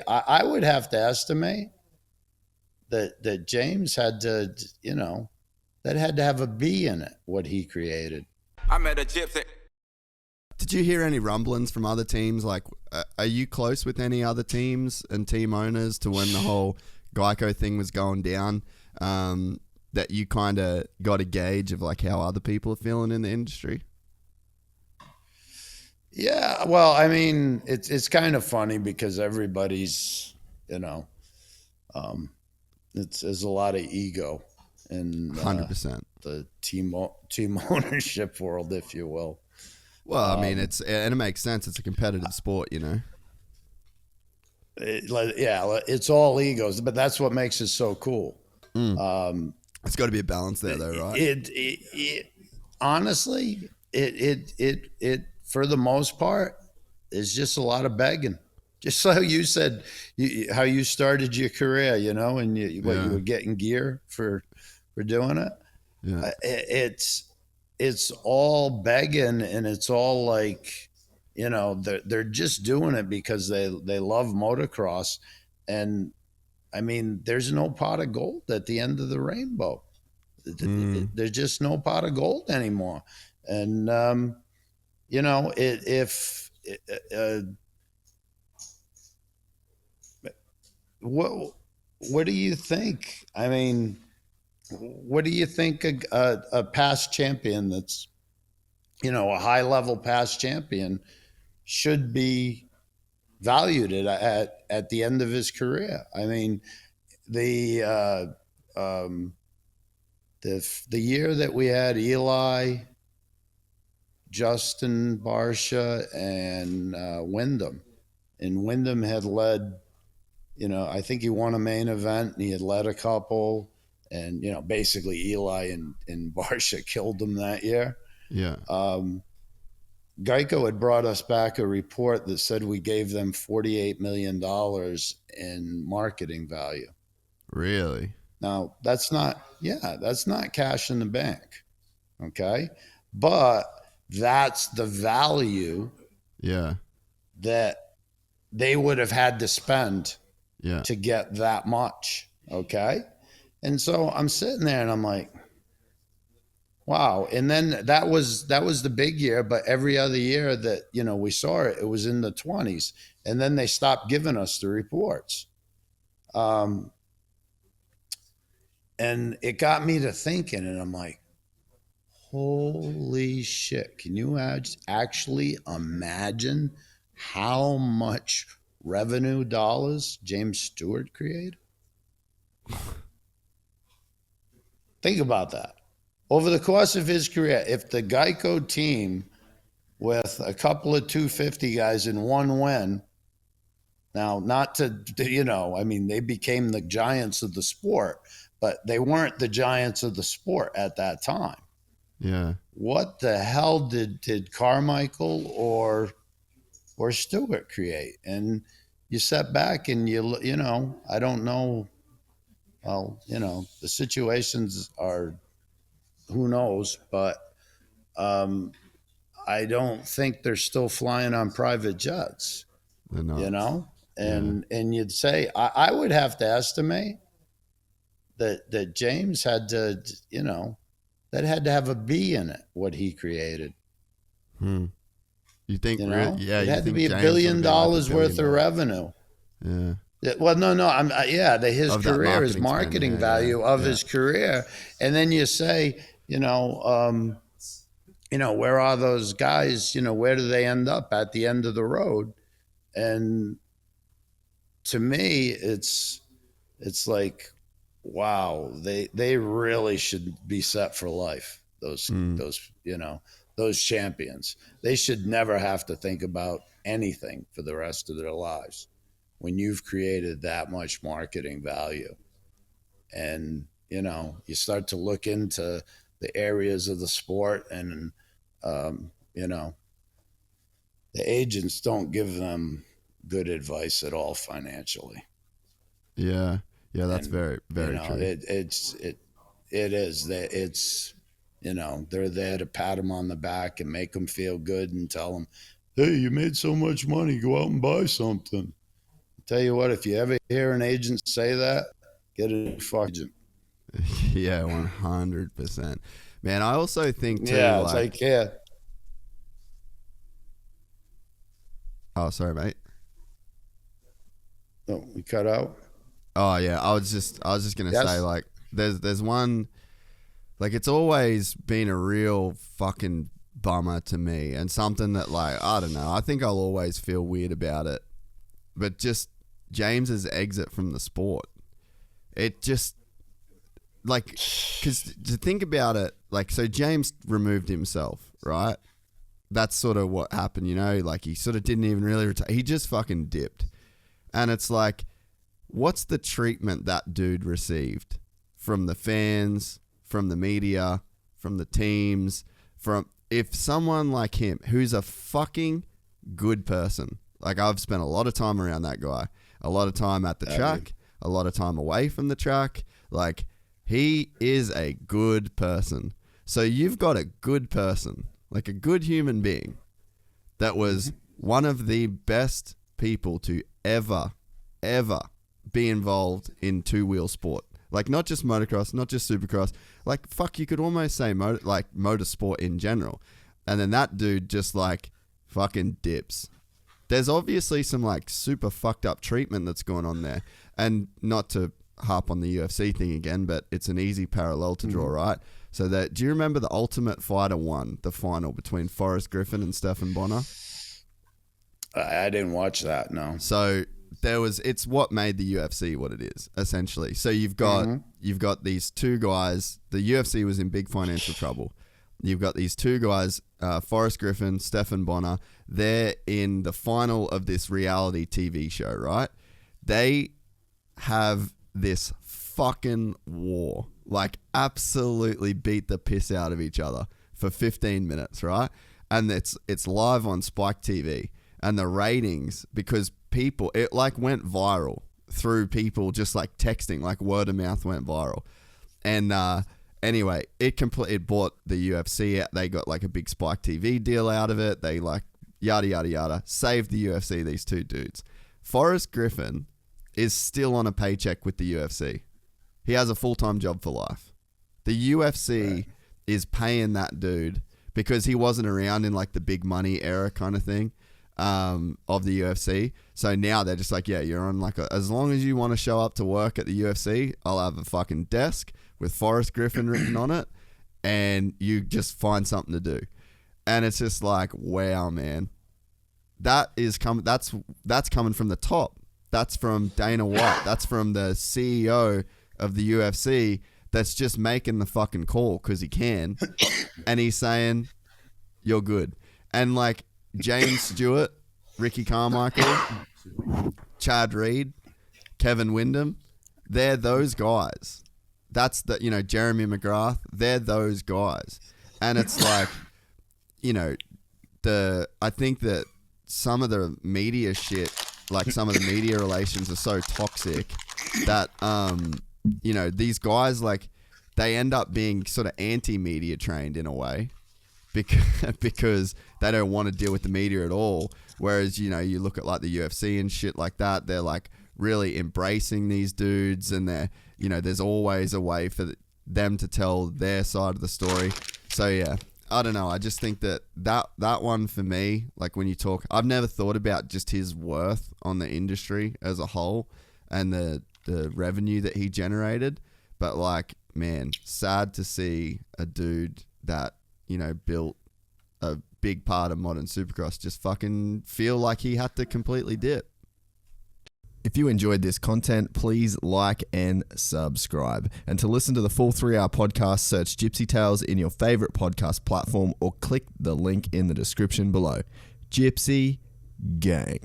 I would have to estimate that James had to, that had to have a B in it, what he created. I met a gypsy. Did you hear any rumblings from other teams? Like, are you close with any other teams and team owners to when the whole GEICO thing was going down? That you kind of got a gauge of like how other people are feeling in the industry? Yeah, well, I mean, it's kind of funny because everybody's, there's a lot of ego in 100%. the team ownership world, if you will. Well, I mean, and it makes sense. It's a competitive sport, you know. It's all egos, but that's what makes it so cool. It's got to be a balance there, though, right? It honestly, it for the most part is just a lot of begging. Just like you said, how you started your career, and you were getting gear for doing it. Yeah. It's all begging, and it's all like, they're just doing it because they love motocross, and I mean, there's no pot of gold at the end of the rainbow. There's just no pot of gold anymore, and if what do you think? I mean, what do you think a past champion that's, a high level past champion should be valued at the end of his career? I mean, the the year that we had Eli, Justin Barsha, and Wyndham, and Wyndham had led, I think he won a main event and he had led a couple, and basically Eli and Barsha killed him that year. Yeah. GEICO had brought us back a report that said we gave them $48 million in marketing value. Really? Now, that's not cash in the bank. Okay. But that's the value that they would have had to spend to get that much. Okay. And so I'm sitting there and I'm like, wow. And then that was the big year, but every other year that, we saw it, it was in the 20s. And then they stopped giving us the reports. And it got me to thinking, and I'm like, holy shit. Can you actually imagine how much revenue dollars James Stewart created? Think about that. Over the course of his career, if the GEICO team with a couple of 250 guys in one win, now not to, I mean, they became the giants of the sport, but they weren't the giants of the sport at that time. Yeah. What the hell did Carmichael or Stewart create? And you step back and I don't know. Well, the situations are, who knows, but I don't think they're still flying on private jets. They're not. And you'd say I would have to estimate that James had to, that had to have a B in it, what he created. You think? It had to be $1 billion worth of revenue. Yeah. Well, no, his Of that career, his marketing marketing spend, value of his career, and then you say, where are those guys? Where do they end up at the end of the road? And to me, it's like, wow, they really should be set for life. Those champions. They should never have to think about anything for the rest of their lives when you've created that much marketing value. And you start to look into the areas of the sport, and the agents don't give them good advice at all financially. Yeah, that's very, very true. It is that it's they're there to pat them on the back and make them feel good and tell them, hey, you made so much money, go out and buy something. Tell you what, if you ever hear an agent say that, get a fucking agent. Yeah, 100%. Man, I also think too, yeah, it's like yeah. Oh, sorry, mate. Oh, we cut out. Oh yeah, I was just gonna say, like, there's one, like, it's always been a real fucking bummer to me, and something that, like, I don't know, I think I'll always feel weird about it, but just James's exit from the sport, it just, like, because to think about it, like, so James removed himself, right? That's sort of what happened, you know, like, he sort of didn't even really retire, he just fucking dipped, and it's like, what's the treatment that dude received from the fans, from the media, from the teams, from, if someone like him, who's a fucking good person, like, I've spent a lot of time around that guy, a lot of time at the track, a lot of time away from the track, like, he is a good person. So you've got a good person, like a good human being, that was one of the best people to ever be involved in two-wheel sport. Like, not just motocross, not just supercross. Like, fuck, you could almost say motorsport in general. And then that dude just, like, fucking dips. There's obviously some, like, super fucked up treatment that's going on there. And not to harp on the UFC thing again, but it's an easy parallel to draw, right? So that, do you remember the Ultimate Fighter 1, the final between Forrest Griffin and Stephan Bonnar? I didn't watch that, no. So it's what made the UFC what it is, essentially. So you've got these two guys. The UFC was in big financial trouble. You've got these two guys, Forrest Griffin, Stephan Bonnar. They're in the final of this reality TV show, right? They have this fucking war, like, absolutely beat the piss out of each other for 15 minutes, right? And it's live on Spike TV. And the ratings, because people, it, like, went viral through people just, like, texting, like, word of mouth went viral. And anyway, it bought the UFC out. They got, like, a big Spike TV deal out of it. They, like, yada yada yada, saved the UFC, these two dudes. Forrest Griffin is still on a paycheck with the UFC. He has a full-time job for life. The UFC is paying that dude because he wasn't around in, like, the big money era kind of thing. Of the UFC. So now they're just like, yeah, you're on, like, as long as you want to show up to work at the UFC, I'll have a fucking desk with Forrest Griffin written on it, and you just find something to do. And it's just like, wow, man. That's coming from the top. That's from Dana White. That's from the CEO of the UFC that's just making the fucking call because he can. And he's saying, you're good. And, like, James Stewart, Ricky Carmichael, Chad Reed, Kevin Windham, they're those guys. That's the, you know, Jeremy McGrath, they're those guys. And it's like, you know, I think that some of the media shit, like some of the media relations are so toxic that, you know, these guys, like, they end up being sort of anti-media trained in a way. Because they don't want to deal with the media at all. Whereas, you know, you look at, like, the UFC and shit like that, they're, like, really embracing these dudes, and they're, you know, there's always a way for them to tell their side of the story. So yeah, I don't know. I just think that one for me, like, when you talk, I've never thought about just his worth on the industry as a whole and the revenue that he generated. But, like, man, sad to see a dude that, you know, built a big part of modern Supercross just fucking feel like he had to completely dip. If you enjoyed this content, please like and subscribe. And to listen to the full 3-hour podcast, search Gypsy Tales in your favorite podcast platform or click the link in the description below. Gypsy Gang.